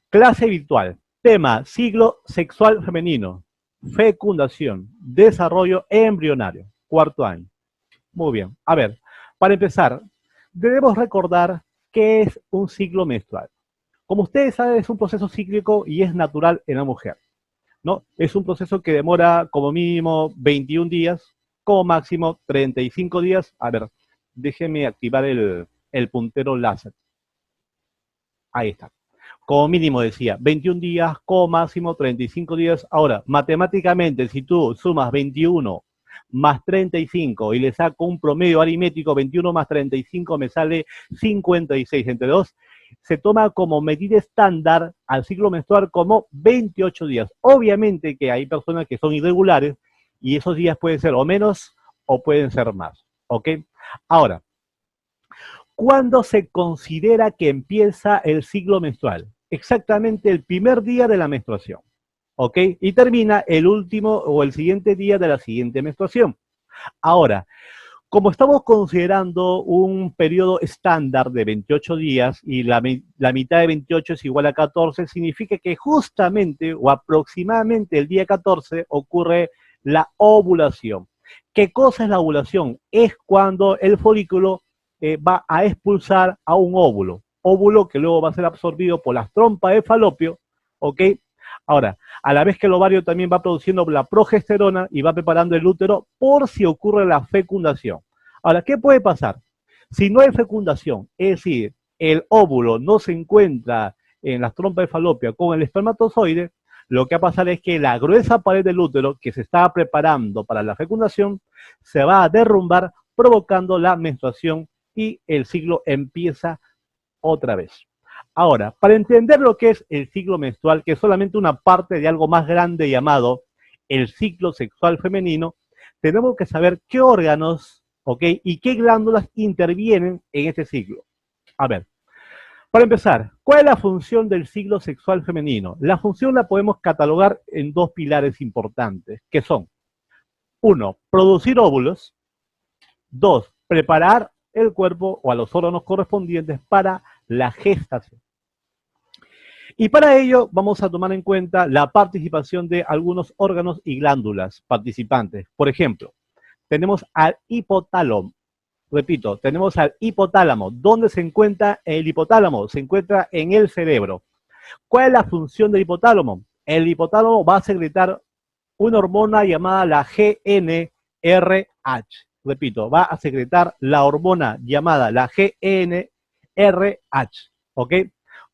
Clase virtual. Tema, ciclo sexual femenino. Fecundación. Desarrollo embrionario. Cuarto año. Muy bien. A ver, para empezar, debemos recordar qué es un ciclo menstrual. Como ustedes saben, es un proceso cíclico y es natural en la mujer, ¿no? Es un proceso que demora como mínimo 21 días, como máximo 35 días. A ver, déjenme activar el puntero láser. Ahí está. Como mínimo decía, 21 días, como máximo 35 días. Ahora, matemáticamente, si tú sumas 21 más 35 y le saco un promedio aritmético, 21 más 35 me sale 56 entre 2, se toma como medida estándar al ciclo menstrual como 28 días. Obviamente que hay personas que son irregulares y esos días pueden ser o menos o pueden ser más, ¿ok? Ahora, ¿cuándo se considera que empieza el ciclo menstrual? Exactamente el primer día de la menstruación, ¿ok? Y termina el último o el siguiente día de la siguiente menstruación. Ahora, como estamos considerando un periodo estándar de 28 días y la mitad de 28 es igual a 14, significa que justamente o aproximadamente el día 14 ocurre la ovulación. ¿Qué cosa es la ovulación? Es cuando el folículo va a expulsar a un óvulo que luego va a ser absorbido por las trompas de falopio, ¿ok? Ahora, a la vez que el ovario también va produciendo la progesterona y va preparando el útero por si ocurre la fecundación. Ahora, ¿qué puede pasar? Si no hay fecundación, es decir, el óvulo no se encuentra en las trompas de falopio con el espermatozoide, lo que va a pasar es que la gruesa pared del útero que se estaba preparando para la fecundación se va a derrumbar provocando la menstruación y el ciclo empieza otra vez. Ahora, para entender lo que es el ciclo menstrual, que es solamente una parte de algo más grande llamado el ciclo sexual femenino, tenemos que saber qué órganos, ¿ok? Y qué glándulas intervienen en este ciclo. A ver, para empezar, ¿cuál es la función del ciclo sexual femenino? La función la podemos catalogar en dos pilares importantes, que son, uno, producir óvulos, dos, preparar el cuerpo o a los órganos correspondientes para la gestación. Y para ello vamos a tomar en cuenta la participación de algunos órganos y glándulas participantes. Por ejemplo, tenemos al hipotálamo. Repito, tenemos al hipotálamo. ¿Dónde se encuentra el hipotálamo? Se encuentra en el cerebro. ¿Cuál es la función del hipotálamo? El hipotálamo va a secretar una hormona llamada la GnRH. Repito, va a secretar la hormona llamada la GnRH. ¿Ok?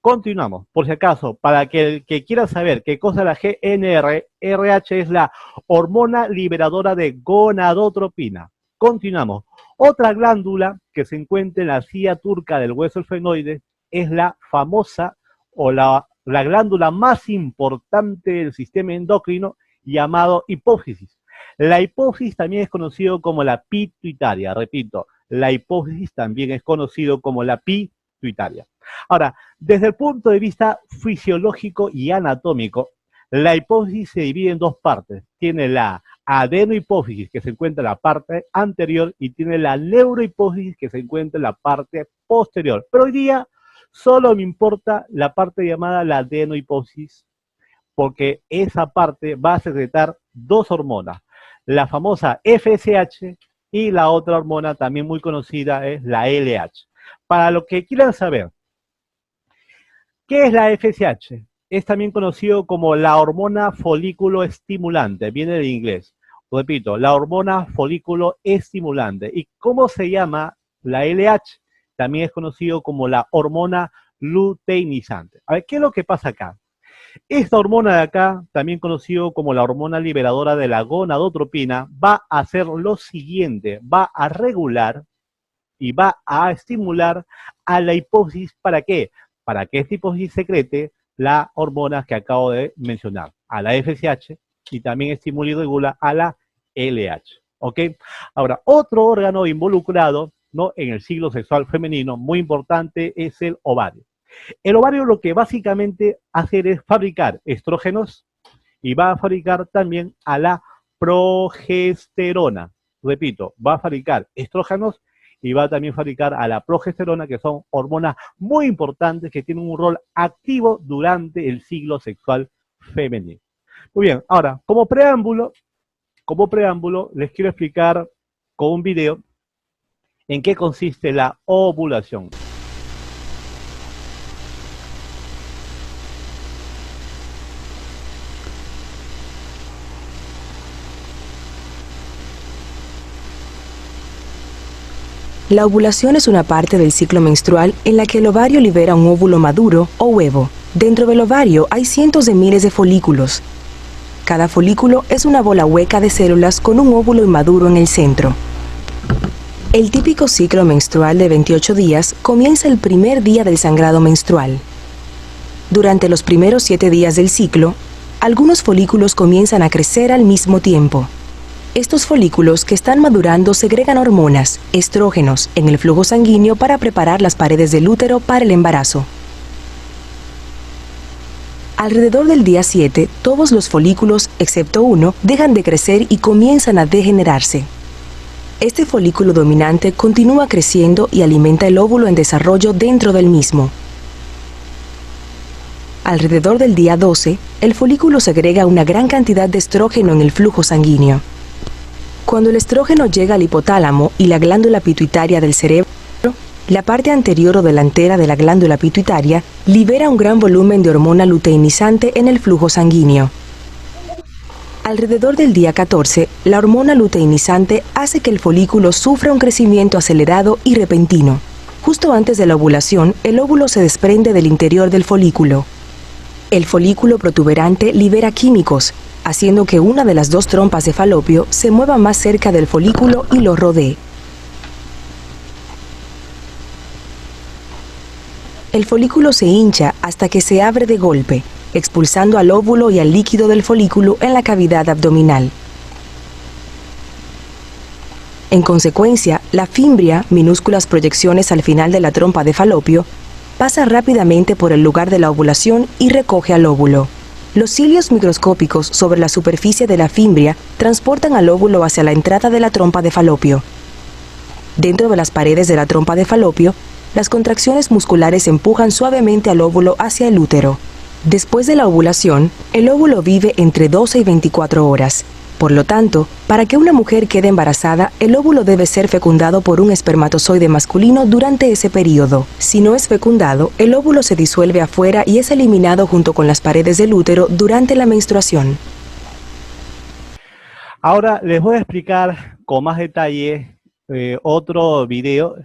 Continuamos, por si acaso, para que el que quiera saber qué cosa es la GnRH, es la hormona liberadora de gonadotropina. Continuamos. Otra glándula que se encuentra en la silla turca del hueso esfenoide es la famosa o la glándula más importante del sistema endocrino llamado hipófisis. La hipófisis también es conocido como la pituitaria. Repito, la hipófisis también es conocido como la pituitaria. Ahora, desde el punto de vista fisiológico y anatómico, la hipófisis se divide en dos partes. Tiene la adenohipófisis, que se encuentra en la parte anterior, y tiene la neurohipófisis, que se encuentra en la parte posterior. Pero hoy día solo me importa la parte llamada la adenohipófisis, porque esa parte va a secretar dos hormonas, la famosa FSH y la otra hormona también muy conocida es la LH. Para los que quieran saber, ¿qué es la FSH? Es también conocido como la hormona folículo estimulante, viene del inglés. Repito, la hormona folículo estimulante. ¿Y cómo se llama la LH? También es conocido como la hormona luteinizante. A ver, ¿qué es lo que pasa acá? Esta hormona de acá, también conocido como la hormona liberadora de la gonadotropina, va a hacer lo siguiente, va a regular y va a estimular a la hipófisis. ¿Para qué? Para que esta hipófisis secrete la hormona que acabo de mencionar, a la FSH, y también estimula y regula a la LH. ¿Ok? Ahora, otro órgano involucrado, ¿no?, en el ciclo sexual femenino, muy importante, es el ovario. El ovario lo que básicamente hace es fabricar estrógenos y va a fabricar también a la progesterona. Repito, va a fabricar estrógenos y va a también fabricar a la progesterona, que son hormonas muy importantes que tienen un rol activo durante el ciclo sexual femenino. Muy bien, ahora, como preámbulo, les quiero explicar con un video en qué consiste la ovulación. La ovulación es una parte del ciclo menstrual en la que el ovario libera un óvulo maduro o huevo. Dentro del ovario hay cientos de miles de folículos. Cada folículo es una bola hueca de células con un óvulo inmaduro en el centro. El típico ciclo menstrual de 28 días comienza el primer día del sangrado menstrual. Durante los primeros 7 días del ciclo, algunos folículos comienzan a crecer al mismo tiempo. Estos folículos que están madurando segregan hormonas, estrógenos, en el flujo sanguíneo para preparar las paredes del útero para el embarazo. Alrededor del día 7, todos los folículos, excepto uno, dejan de crecer y comienzan a degenerarse. Este folículo dominante continúa creciendo y alimenta el óvulo en desarrollo dentro del mismo. Alrededor del día 12, el folículo segrega una gran cantidad de estrógeno en el flujo sanguíneo. Cuando el estrógeno llega al hipotálamo y la glándula pituitaria del cerebro, la parte anterior o delantera de la glándula pituitaria libera un gran volumen de hormona luteinizante en el flujo sanguíneo. Alrededor del día 14, la hormona luteinizante hace que el folículo sufra un crecimiento acelerado y repentino. Justo antes de la ovulación, el óvulo se desprende del interior del folículo. El folículo protuberante libera químicos, haciendo que una de las dos trompas de falopio se mueva más cerca del folículo y lo rodee. El folículo se hincha hasta que se abre de golpe, expulsando al óvulo y al líquido del folículo en la cavidad abdominal. En consecuencia, la fimbria, minúsculas proyecciones al final de la trompa de falopio, pasa rápidamente por el lugar de la ovulación y recoge al óvulo. Los cilios microscópicos sobre la superficie de la fimbria transportan al óvulo hacia la entrada de la trompa de falopio. Dentro de las paredes de la trompa de falopio, las contracciones musculares empujan suavemente al óvulo hacia el útero. Después de la ovulación, el óvulo vive entre 12 y 24 horas. Por lo tanto, para que una mujer quede embarazada, el óvulo debe ser fecundado por un espermatozoide masculino durante ese periodo. Si no es fecundado, el óvulo se disuelve afuera y es eliminado junto con las paredes del útero durante la menstruación. Ahora les voy a explicar con más detalle otro video,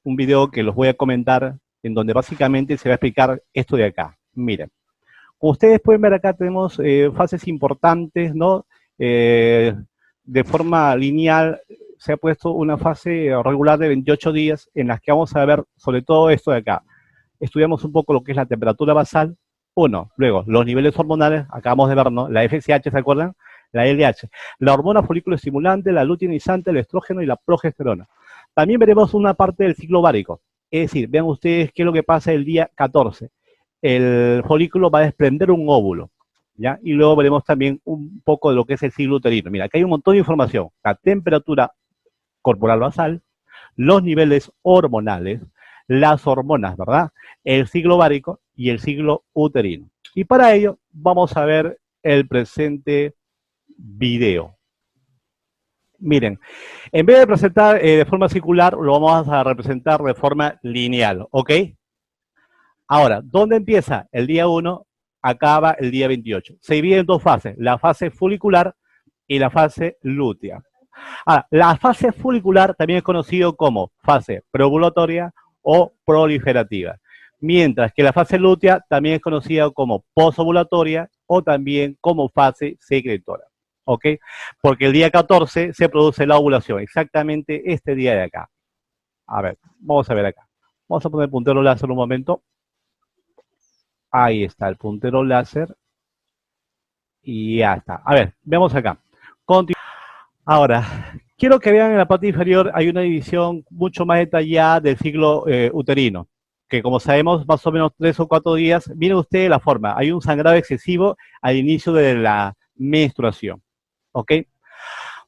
un video que los voy a comentar, en donde básicamente se va a explicar esto de acá. Miren, como ustedes pueden ver acá tenemos fases importantes, ¿no? De forma lineal se ha puesto una fase regular de 28 días en las que vamos a ver sobre todo esto de acá. Estudiamos un poco lo que es la temperatura basal, luego los niveles hormonales, acabamos de ver, ¿no? La FSH, ¿se acuerdan? La LH, la hormona folículo estimulante, la luteinizante, el estrógeno y la progesterona. También veremos una parte del ciclo ovárico, es decir, vean ustedes qué es lo que pasa el día 14. El folículo va a desprender un óvulo, ¿ya? Y luego veremos también un poco de lo que es el ciclo uterino. Mira, aquí hay un montón de información. La temperatura corporal basal, los niveles hormonales, las hormonas, ¿verdad? El ciclo ovárico y el ciclo uterino. Y para ello vamos a ver el presente video. Miren, en vez de presentar de forma circular, lo vamos a representar de forma lineal, ¿ok? Ahora, ¿dónde empieza? El día 1, acaba el día 28. Se divide en dos fases, la fase folicular y la fase lútea. Ahora, la fase folicular también es conocido como fase preovulatoria o proliferativa, mientras que la fase lútea también es conocida como posovulatoria o también como fase secretora, ¿ok? Porque el día 14 se produce la ovulación, exactamente este día de acá. A ver, vamos a ver acá. Vamos a poner el puntero láser un momento. Ahí está el puntero láser. Y ya está. A ver, veamos acá. Ahora, quiero que vean en la parte inferior hay una división mucho más detallada del ciclo uterino, que como sabemos, más o menos 3 o 4 días, miren ustedes la forma, hay un sangrado excesivo al inicio de la menstruación, ¿ok?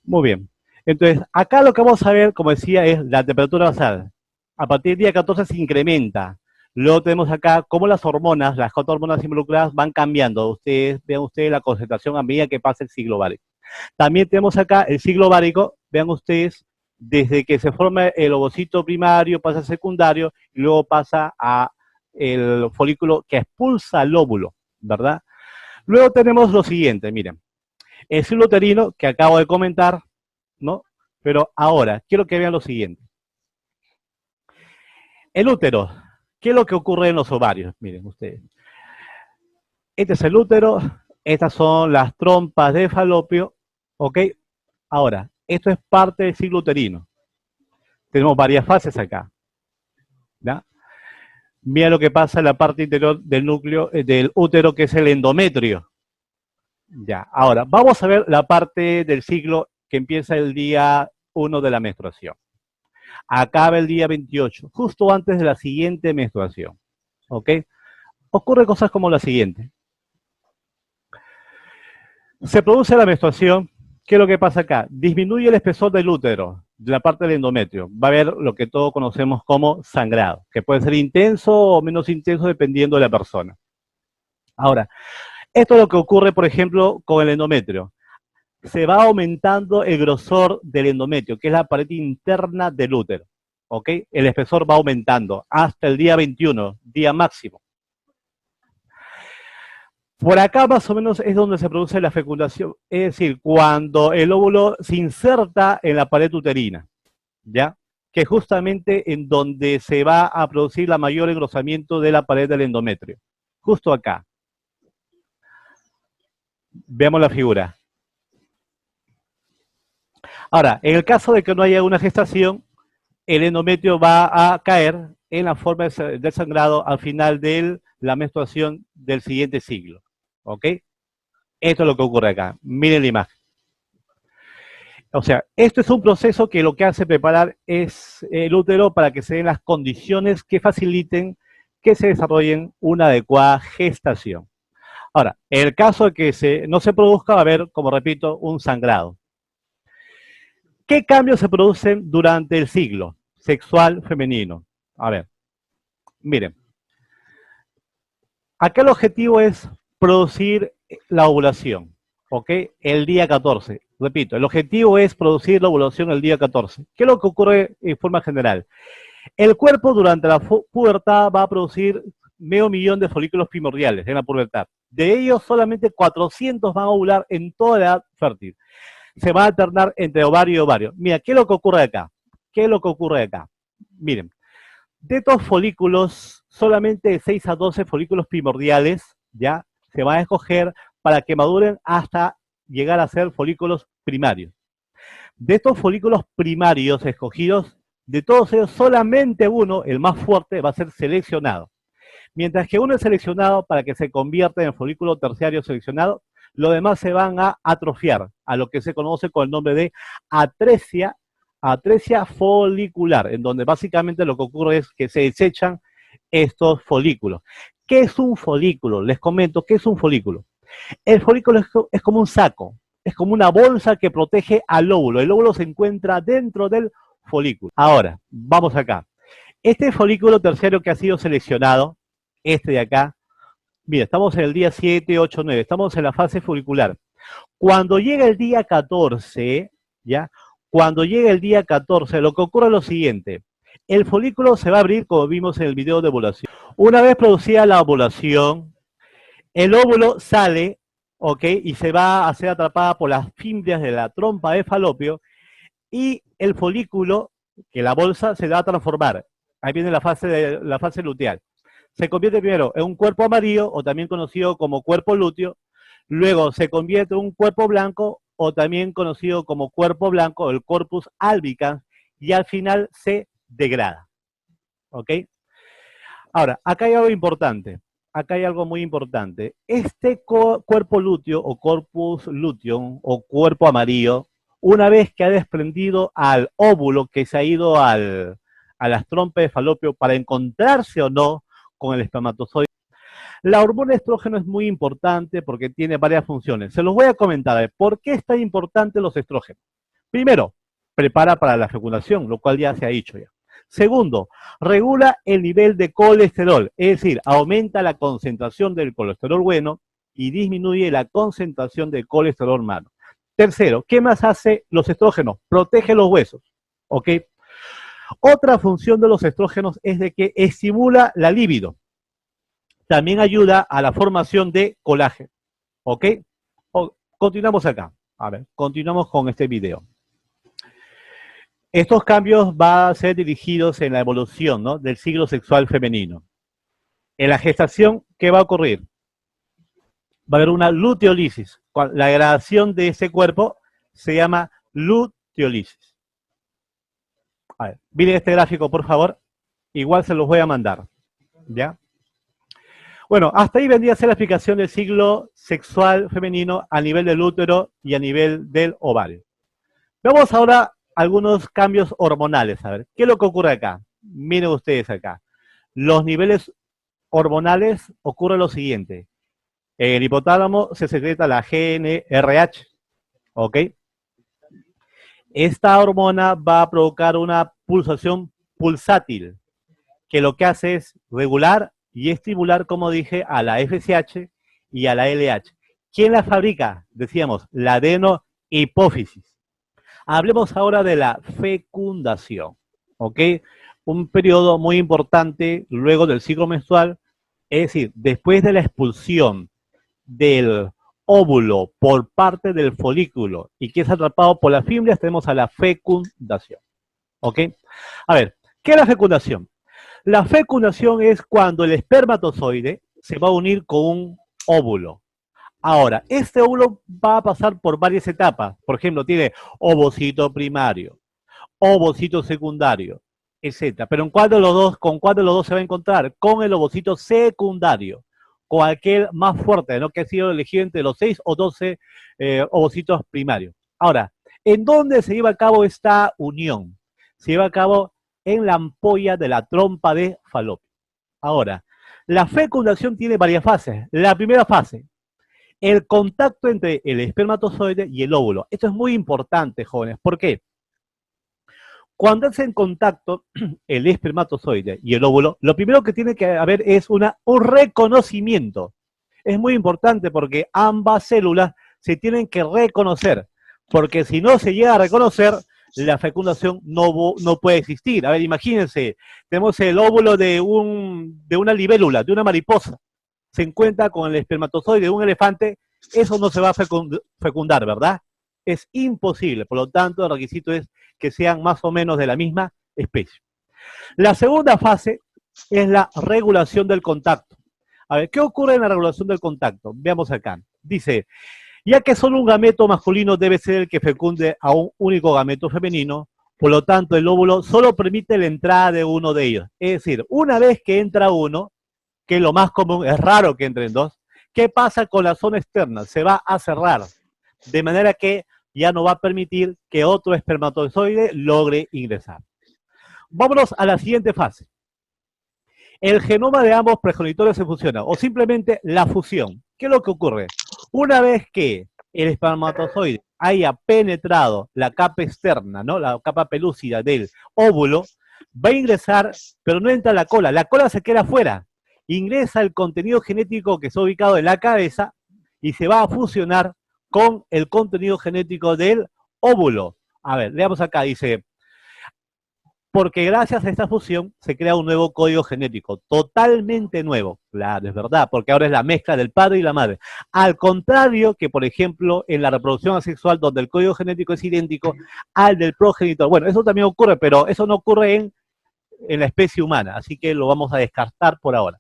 Muy bien. Entonces, acá lo que vamos a ver, como decía, es la temperatura basal. A partir del día 14 se incrementa. Luego tenemos acá cómo las hormonas, las cuatro hormonas involucradas van cambiando. Vean ustedes la concentración a medida que pasa el ciclo ovárico. También tenemos acá el ciclo ovárico, vean ustedes, desde que se forma el ovocito primario, pasa al secundario, y luego pasa a el folículo que expulsa el óvulo, ¿verdad? Luego tenemos lo siguiente, miren, el ciclo uterino que acabo de comentar, ¿no? Pero ahora, quiero que vean lo siguiente. El útero, ¿qué es lo que ocurre en los ovarios? Miren ustedes. Este es el útero, estas son las trompas de falopio, ¿ok? Ahora, esto es parte del ciclo uterino. Tenemos varias fases acá, ¿ya? Mira lo que pasa en la parte interior del núcleo, del útero, que es el endometrio. Ya, ahora, vamos a ver la parte del ciclo que empieza el día 1 de la menstruación. Acaba el día 28, justo antes de la siguiente menstruación, ¿ok? Ocurre cosas como la siguiente. Se produce la menstruación. ¿Qué es lo que pasa acá? Disminuye el espesor del útero, de la parte del endometrio. Va a haber lo que todos conocemos como sangrado, que puede ser intenso o menos intenso dependiendo de la persona. Ahora, esto es lo que ocurre, por ejemplo, con el endometrio. Se va aumentando el grosor del endometrio, que es la pared interna del útero. ¿Ok? El espesor va aumentando hasta el día 21, día máximo. Por acá más o menos es donde se produce la fecundación, es decir, cuando el óvulo se inserta en la pared uterina, ¿ya? Que es justamente en donde se va a producir la mayor engrosamiento de la pared del endometrio. Justo acá. Veamos la figura. Ahora, en el caso de que no haya una gestación, el endometrio va a caer en la forma del sangrado al final de la menstruación del siguiente siglo. ¿Ok? Esto es lo que ocurre acá. Miren la imagen. O sea, esto es un proceso que lo que hace preparar es el útero para que se den las condiciones que faciliten que se desarrollen una adecuada gestación. Ahora, en el caso de que no se produzca, va a haber, como repito, un sangrado. ¿Qué cambios se producen durante el ciclo sexual femenino? A ver, miren. Acá el objetivo es producir la ovulación, ¿ok? El día 14. Repito, el objetivo es producir la ovulación el día 14. ¿Qué es lo que ocurre en forma general? El cuerpo durante la pubertad va a producir medio millón de folículos primordiales en la pubertad. De ellos, solamente 400 van a ovular en toda la edad fértil. Se va a alternar entre ovario y ovario. Mira, ¿qué es lo que ocurre acá? ¿Qué es lo que ocurre acá? Miren, de estos folículos, solamente de 6 a 12 folículos primordiales, ¿ya? Se van a escoger para que maduren hasta llegar a ser folículos primarios. De estos folículos primarios escogidos, de todos ellos, solamente uno, el más fuerte, va a ser seleccionado. Mientras que uno es seleccionado para que se convierta en el folículo terciario seleccionado, los demás se van a atrofiar, a lo que se conoce con el nombre de atresia folicular, en donde básicamente lo que ocurre es que se desechan estos folículos. ¿Qué es un folículo? Les comento, ¿qué es un folículo? El folículo es como un saco, es como una bolsa que protege al óvulo. El óvulo se encuentra dentro del folículo. Ahora, vamos acá. Este folículo terciario que ha sido seleccionado, este de acá, mira, estamos en el día 7, 8, 9, estamos en la fase folicular. Cuando llega el día 14, ¿ya? Cuando llega el día 14, lo que ocurre es lo siguiente. El folículo se va a abrir, como vimos en el video de ovulación. Una vez producida la ovulación, el óvulo sale, ¿ok? Y se va a ser atrapada por las fimbrias de la trompa de falopio, y el folículo, que la bolsa, se va a transformar. Ahí viene la fase luteal. Se convierte primero en un cuerpo amarillo, o también conocido como cuerpo lúteo. Luego se convierte en un cuerpo blanco, o también conocido como cuerpo blanco, el corpus albicans, y al final se degrada. ¿Ok? Ahora, acá hay algo importante. Acá hay algo muy importante. Este cuerpo lúteo, o corpus luteum, o cuerpo amarillo, una vez que ha desprendido al óvulo que se ha ido a las trompas de falopio para encontrarse o no con el espermatozoide, la hormona estrógeno es muy importante porque tiene varias funciones. Se los voy a comentar. ¿Por qué es tan importante los estrógenos? Primero, prepara para la fecundación, lo cual ya se ha dicho ya. Segundo, regula el nivel de colesterol, es decir, aumenta la concentración del colesterol bueno y disminuye la concentración de colesterol malo. Tercero, ¿qué más hace los estrógenos? Protege los huesos, ¿ok? Otra función de los estrógenos es de que estimula la libido. También ayuda a la formación de colágeno, ¿ok? Continuamos acá. A ver, continuamos con este video. Estos cambios van a ser dirigidos en la evolución, ¿no?, del ciclo sexual femenino. En la gestación, ¿qué va a ocurrir? Va a haber una luteolisis. La degradación de ese cuerpo se llama luteolisis. A ver, miren este gráfico, por favor. Igual se los voy a mandar, ¿ya? Bueno, hasta ahí vendría a ser la explicación del ciclo sexual femenino a nivel del útero y a nivel del ovario. Vamos ahora a algunos cambios hormonales. A ver, ¿qué es lo que ocurre acá? Miren ustedes acá. Los niveles hormonales ocurre lo siguiente. En el hipotálamo se secreta la GnRH, ¿ok? Esta hormona va a provocar una pulsación pulsátil, que lo que hace es regular y estimular, como dije, a la FSH y a la LH. ¿Quién la fabrica? Decíamos, la adenohipófisis. Hablemos ahora de la fecundación, ¿ok? Un periodo muy importante luego del ciclo menstrual, es decir, después de la expulsión del óvulo por parte del folículo y que es atrapado por las fimbrias, tenemos a la fecundación, ¿ok? A ver, ¿qué es la fecundación? La fecundación es cuando el espermatozoide se va a unir con un óvulo. Ahora, este óvulo va a pasar por varias etapas. Por ejemplo, tiene ovocito primario, ovocito secundario, etcétera. Pero ¿con cuál de los dos se va a encontrar? Con el ovocito secundario, con aquel más fuerte, ¿no?, que ha sido elegido entre los 6 o 12 ovocitos primarios. Ahora, ¿en dónde se lleva a cabo esta unión? Se lleva a cabo en la ampolla de la trompa de Falopio. Ahora, la fecundación tiene varias fases. La primera fase, el contacto entre el espermatozoide y el óvulo. Esto es muy importante, jóvenes. ¿Por qué? Cuando hacen contacto el espermatozoide y el óvulo, lo primero que tiene que haber es un reconocimiento. Es muy importante porque ambas células se tienen que reconocer, porque si no se llega a reconocer, la fecundación no puede existir. A ver, imagínense, tenemos el óvulo de una libélula, de una mariposa, se encuentra con el espermatozoide de un elefante, eso no se va a fecundar, ¿verdad? Es imposible, por lo tanto, el requisito es que sean más o menos de la misma especie. La segunda fase es la regulación del contacto. A ver, ¿qué ocurre en la regulación del contacto? Veamos acá. Dice, ya que solo un gameto masculino debe ser el que fecunde a un único gameto femenino, por lo tanto, el óvulo solo permite la entrada de uno de ellos. Es decir, una vez que entra uno, que lo más común, es raro que entren dos, ¿qué pasa con la zona externa? Se va a cerrar, de manera que ya no va a permitir que otro espermatozoide logre ingresar. Vámonos a la siguiente fase. El genoma de ambos progenitores se fusiona, o simplemente la fusión. ¿Qué es lo que ocurre? Una vez que el espermatozoide haya penetrado la capa externa, ¿no?, la capa pelúcida del óvulo, va a ingresar, pero no entra la cola se queda afuera. Ingresa el contenido genético que está ubicado en la cabeza y se va a fusionar con el contenido genético del óvulo. A ver, leamos acá, dice, porque gracias a esta fusión se crea un nuevo código genético, totalmente nuevo. Claro, es verdad, porque ahora es la mezcla del padre y la madre. Al contrario que, por ejemplo, en la reproducción asexual, donde el código genético es idéntico al del progenitor. Bueno, eso también ocurre, pero eso no ocurre en la especie humana, así que lo vamos a descartar por ahora.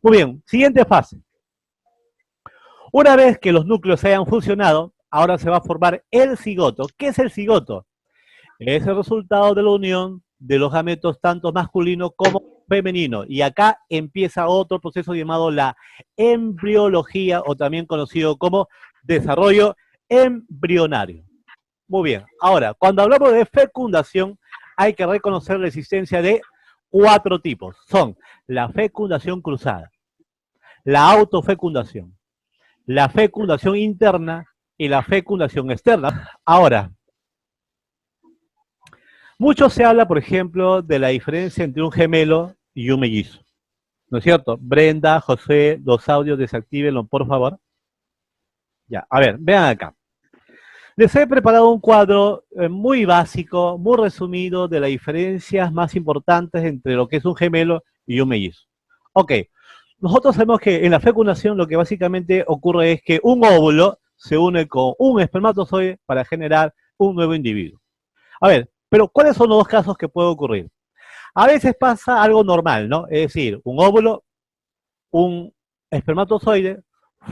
Muy bien, siguiente fase. Una vez que los núcleos se hayan fusionado, ahora se va a formar el cigoto. ¿Qué es el cigoto? Es el resultado de la unión de los gametos tanto masculino como femenino. Y acá empieza otro proceso llamado la embriología, o también conocido como desarrollo embrionario. Muy bien, ahora, cuando hablamos de fecundación, hay que reconocer la existencia de 4 tipos. Son la fecundación cruzada, la autofecundación, la fecundación interna y la fecundación externa. Ahora, Mucho se habla, por ejemplo, de la diferencia entre un gemelo y un mellizo. ¿No es cierto? Brenda, José, los audios desactívenlo, por favor. Ya, a ver, vean acá. Les he preparado un cuadro muy básico, muy resumido, de las diferencias más importantes entre lo que es un gemelo y un mellizo. Ok, nosotros sabemos que en la fecundación lo que básicamente ocurre es que un óvulo se une con un espermatozoide para generar un nuevo individuo. A ver, pero ¿cuáles son los dos casos que puede ocurrir? A veces pasa algo normal, ¿no? Es decir, un óvulo, un espermatozoide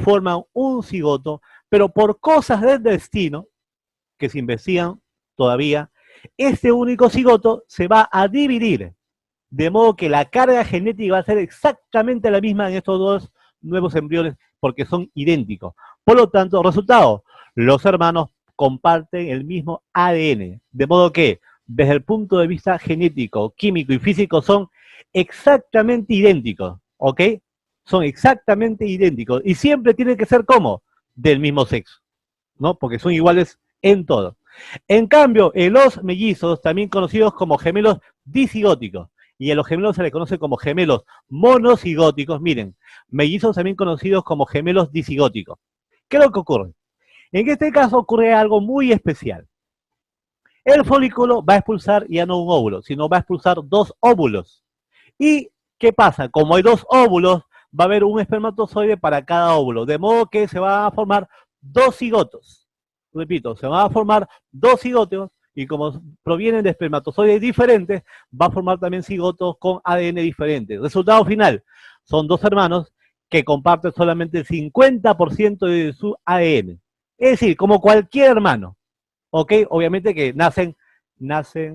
forman un cigoto, pero por cosas del destino, que se investigan todavía, este único cigoto se va a dividir, de modo que la carga genética va a ser exactamente la misma en estos dos nuevos embriones, porque son idénticos. Por lo tanto, resultado, los hermanos comparten el mismo ADN, de modo que, desde el punto de vista genético, químico y físico, son exactamente idénticos, ¿ok? Son exactamente idénticos, y siempre tienen que ser, ¿cómo? Del mismo sexo, ¿no? Porque son iguales en todo. En cambio, en los mellizos, también conocidos como gemelos disigóticos, y a los gemelos se les conoce como gemelos monocigóticos, miren, mellizos también conocidos como gemelos disigóticos. ¿Qué es lo que ocurre? En este caso ocurre algo muy especial. El folículo va a expulsar ya no un óvulo, sino va a expulsar dos óvulos. ¿Y qué pasa? Como hay dos óvulos, va a haber un espermatozoide para cada óvulo, de modo que se van a formar dos cigotos. Repito, se van a formar dos cigotos y como provienen de espermatozoides diferentes, va a formar también cigotos con ADN diferente. Resultado final, son dos hermanos que comparten solamente el 50% de su ADN. Es decir, como cualquier hermano, ¿ok? Obviamente que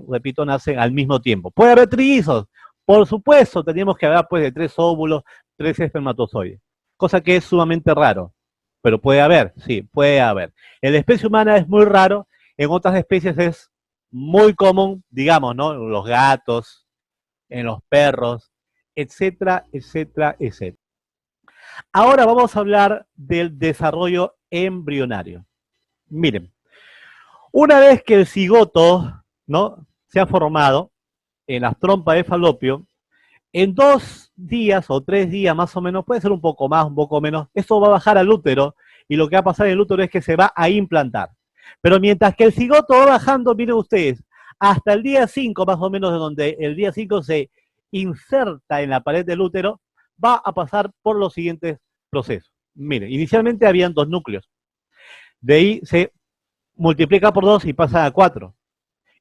repito, nacen al mismo tiempo. ¿Puede haber trillizos? Por supuesto, tenemos que hablar pues de 3 óvulos, 3 espermatozoides, cosa que es sumamente raro. Pero puede haber, sí, puede haber. En la especie humana es muy raro, en otras especies es muy común, digamos, ¿no? En los gatos, en los perros, etcétera, etcétera, etcétera. Ahora vamos a hablar del desarrollo embrionario. Miren, una vez que el cigoto, ¿no?, se ha formado en las trompas de falopio, en 2 días o 3 días más o menos, puede ser un poco más, un poco menos, eso va a bajar al útero y lo que va a pasar en el útero es que se va a implantar. Pero mientras que el cigoto va bajando, miren ustedes, hasta el día 5 más o menos, de donde el día 5 se inserta en la pared del útero, va a pasar por los siguientes procesos. Miren, inicialmente habían 2 núcleos. De ahí se multiplica por 2 y pasa a 4.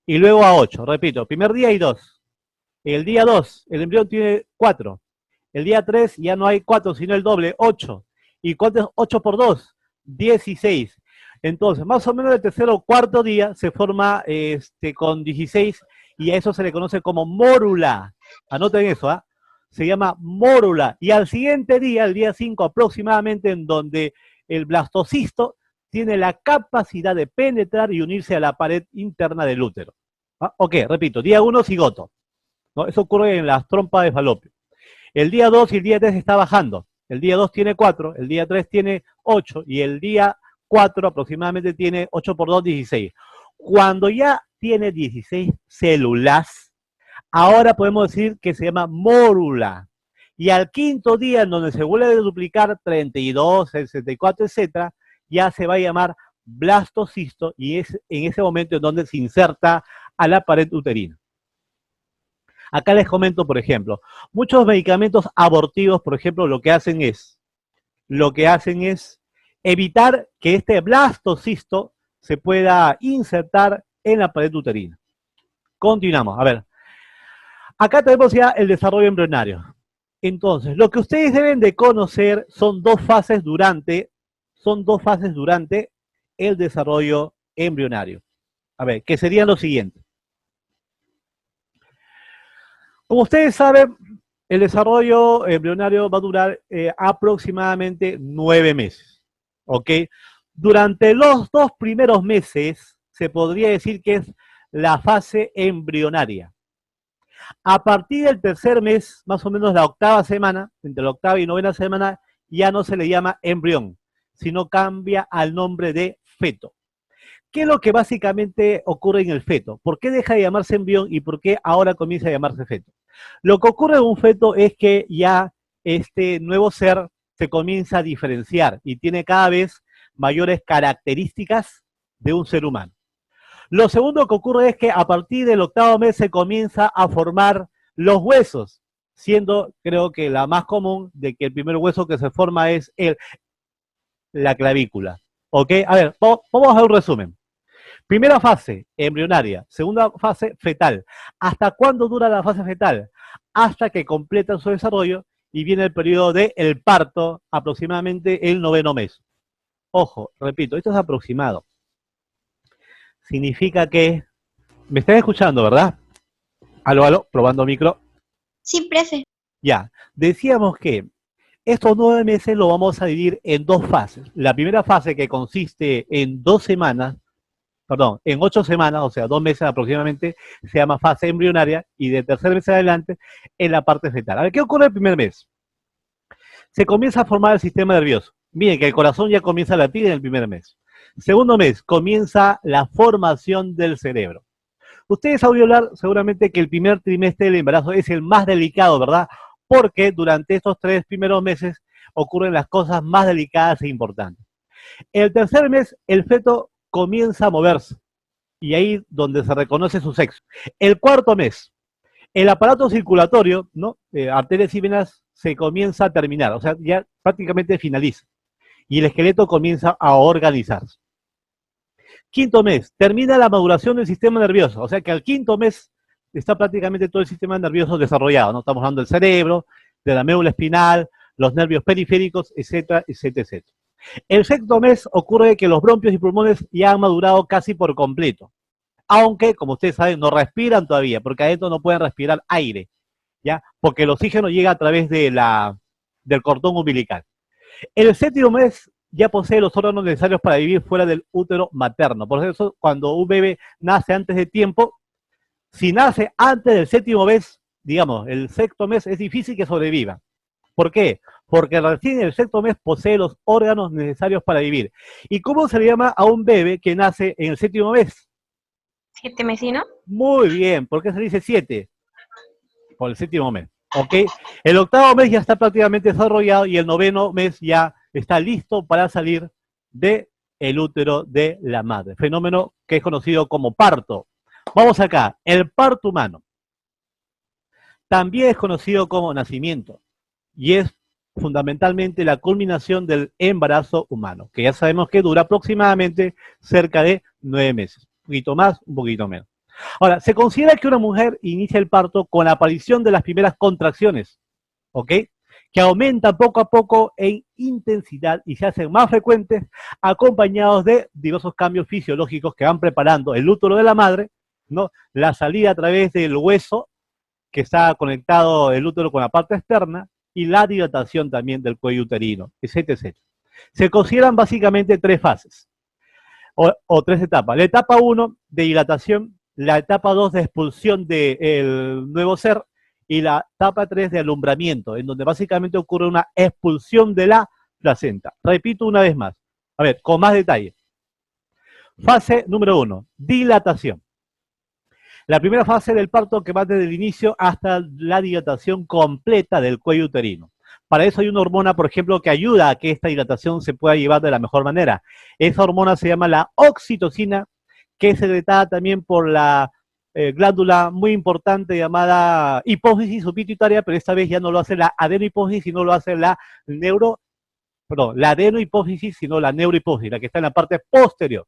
Y luego a 8. Repito, primer día hay 2. El día 2, el embrión tiene 4. El día 3 ya no hay 4, sino el doble, 8. ¿Y cuánto es 8 por 2? 16. Entonces, más o menos el tercero o cuarto día se forma con 16 y a eso se le conoce como mórula. Anoten eso, ¿ah? Se llama mórula. Y al siguiente día, el día 5 aproximadamente, en donde el blastocisto tiene la capacidad de penetrar y unirse a la pared interna del útero. ¿Ah? Ok, repito, día 1 cigoto, ¿no? Eso ocurre en las trompas de falopio. El día 2 y el día 3 está bajando. El día 2 tiene 4, el día 3 tiene 8 y el día 4 aproximadamente tiene 8 por 2, 16. Cuando ya tiene 16 células, ahora podemos decir que se llama mórula. Y al quinto día, en donde se vuelve a duplicar 32, 64, etcétera, ya se va a llamar blastocisto y es en ese momento en donde se inserta a la pared uterina. Acá les comento, por ejemplo, muchos medicamentos abortivos, por ejemplo, lo que hacen es evitar que este blastocisto se pueda insertar en la pared uterina. Continuamos, a ver. Acá tenemos ya el desarrollo embrionario. Entonces, lo que ustedes deben de conocer son dos fases durante el desarrollo embrionario. A ver, que serían los siguientes. Como ustedes saben, el desarrollo embrionario va a durar aproximadamente 9 meses, ¿ok? Durante los 2 primeros meses se podría decir que es la fase embrionaria. A partir del tercer mes, más o menos la 8ª semana, entre la 8ª y 9ª semana, ya no se le llama embrión, sino cambia al nombre de feto. ¿Qué es lo que básicamente ocurre en el feto? ¿Por qué deja de llamarse embrión y por qué ahora comienza a llamarse feto? Lo que ocurre en un feto es que ya este nuevo ser se comienza a diferenciar y tiene cada vez mayores características de un ser humano. Lo segundo que ocurre es que a partir del octavo mes se comienza a formar los huesos, siendo creo que la más común de que el primer hueso que se forma es la clavícula. ¿Ok? A ver, vamos a ver un resumen. Primera fase, embrionaria. Segunda fase, fetal. ¿Hasta cuándo dura la fase fetal? Hasta que completa su desarrollo y viene el periodo del parto, aproximadamente el noveno mes. Ojo, repito, esto es aproximado. Significa que... ¿Me están escuchando, verdad? Aló, aló, probando micro. Sí, profe. Ya, decíamos que estos 9 meses lo vamos a dividir en dos fases. La primera fase que consiste en 2 semanas, perdón, en 8 semanas, o sea, 2 meses aproximadamente, se llama fase embrionaria y de tercer mes adelante en la parte fetal. A ver, ¿qué ocurre el primer mes? Se comienza a formar el sistema nervioso. Miren que el corazón ya comienza a latir en el primer mes. Segundo mes, comienza la formación del cerebro. Ustedes han oído hablar seguramente que el primer trimestre del embarazo es el más delicado, ¿verdad? Porque durante estos 3 primeros meses ocurren las cosas más delicadas e importantes. El tercer mes, el feto comienza a moverse y ahí donde se reconoce su sexo. El cuarto mes, el aparato circulatorio, ¿no? Arterias y venas se comienza a terminar, o sea, ya prácticamente finaliza. Y el esqueleto comienza a organizarse. Quinto mes, termina la maduración del sistema nervioso, o sea que al quinto mes está prácticamente todo el sistema nervioso desarrollado, ¿no? Estamos hablando del cerebro, de la médula espinal, los nervios periféricos, etcétera, etcétera, etcétera. El sexto mes ocurre que los bronquios y pulmones ya han madurado casi por completo, aunque, como ustedes saben, no respiran todavía, porque adentro no pueden respirar aire, ¿ya? Porque el oxígeno llega a través del cordón umbilical. El séptimo mes ya posee los órganos necesarios para vivir fuera del útero materno. Por eso, cuando un bebé nace antes de tiempo, si nace antes del séptimo mes, digamos, el sexto mes, es difícil que sobreviva. ¿Por qué? Porque recién el sexto mes posee los órganos necesarios para vivir. ¿Y cómo se le llama a un bebé que nace en el séptimo mes? ¿Siete mesino? Muy bien. ¿Por qué se dice 7? Por el séptimo mes. ¿Ok? El octavo mes ya está prácticamente desarrollado y el noveno mes ya está listo para salir del útero de la madre. Fenómeno que es conocido como parto. Vamos acá. El parto humano también es conocido como nacimiento y es fundamentalmente la culminación del embarazo humano, que ya sabemos que dura aproximadamente cerca de 9 meses. Un poquito más, un poquito menos. Ahora, se considera que una mujer inicia el parto con la aparición de las primeras contracciones, ¿ok? Que aumentan poco a poco en intensidad y se hacen más frecuentes, acompañados de diversos cambios fisiológicos que van preparando el útero de la madre, ¿no? La salida a través del hueso, que está conectado el útero con la parte externa, y la dilatación también del cuello uterino, etcétera, etcétera. Se consideran básicamente 3 fases, o 3 etapas. La etapa 1 de dilatación, la etapa 2 de expulsión del nuevo ser y la etapa 3 de alumbramiento, en donde básicamente ocurre una expulsión de la placenta. Repito una vez más, a ver, con más detalle. Fase número 1, dilatación. La primera fase del parto que va desde el inicio hasta la dilatación completa del cuello uterino. Para eso hay una hormona, por ejemplo, que ayuda a que esta dilatación se pueda llevar de la mejor manera. Esa hormona se llama la oxitocina, que es secretada también por la glándula muy importante llamada hipófisis subpituitaria, pero esta vez ya no lo hace la adenohipófisis, sino lo hace la adenohipófisis, sino la neurohipófisis, la que está en la parte posterior.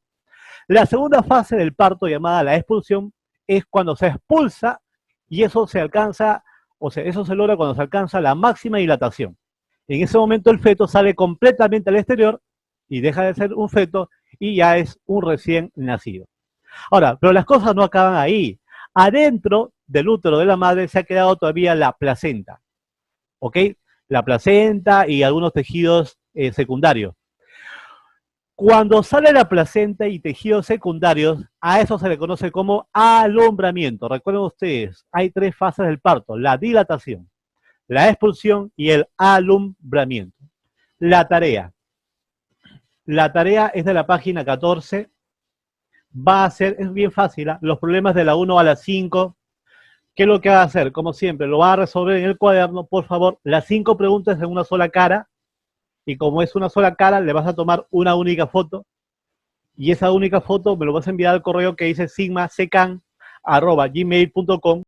La segunda fase del parto, llamada la expulsión, es cuando se expulsa y eso se alcanza, o sea, eso se logra cuando se alcanza la máxima dilatación. En ese momento el feto sale completamente al exterior y deja de ser un feto y ya es un recién nacido. Ahora, pero las cosas no acaban ahí. Adentro del útero de la madre se ha quedado todavía la placenta, ¿ok? La placenta y algunos tejidos secundarios. Cuando sale la placenta y tejidos secundarios, a eso se le conoce como alumbramiento. Recuerden ustedes, hay 3 fases del parto: la dilatación, la expulsión y el alumbramiento. La tarea es de la página 14 va a ser, es bien fácil, ¿ah? Los problemas de la 1 a la 5, ¿qué es lo que va a hacer? Como siempre, lo va a resolver en el cuaderno, por favor, las 5 preguntas en una sola cara, y como es una sola cara, le vas a tomar una única foto, y esa única foto me lo vas a enviar al correo que dice sigmasecan@gmail.com.